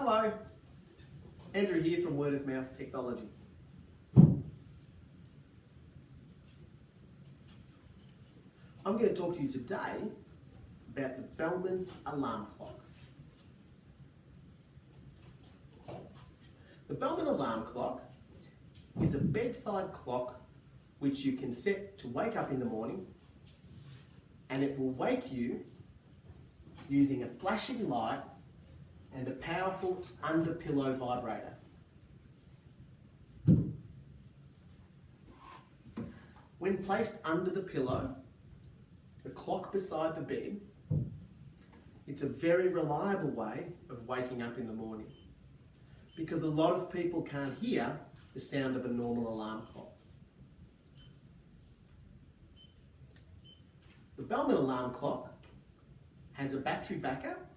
Hello, Andrew here from Word of Mouth Technology. I'm going to talk to you today about the Bellman alarm clock. The Bellman alarm clock is a bedside clock which you can set to wake up in the morning, and it will wake you using a flashing light and a powerful under-pillow vibrator. When placed under the pillow, the clock beside the bed, it's a very reliable way of waking up in the morning, because a lot of people can't hear the sound of a normal alarm clock. The Bellman alarm clock has a battery backup,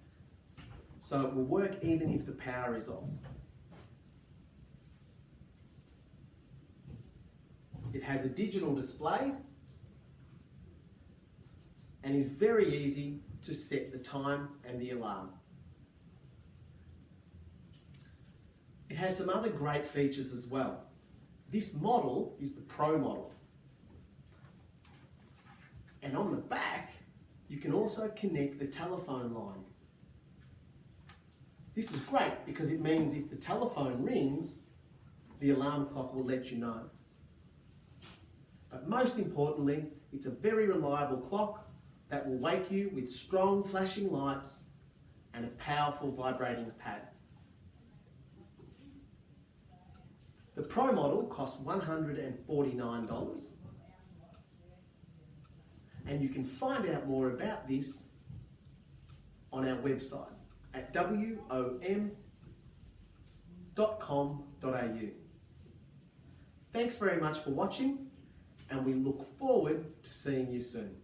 so it will work even if the power is off. It has a digital display and is very easy to set the time and the alarm. It has some other great features as well. This model is the Pro model. And on the back, you can also connect the telephone line. This is great because it means if the telephone rings, the alarm clock will let you know. But most importantly, it's a very reliable clock that will wake you with strong flashing lights and a powerful vibrating pad. The Pro model costs $149, and you can find out more about this on our website at wom.com.au. Thanks very much for watching, and we look forward to seeing you soon.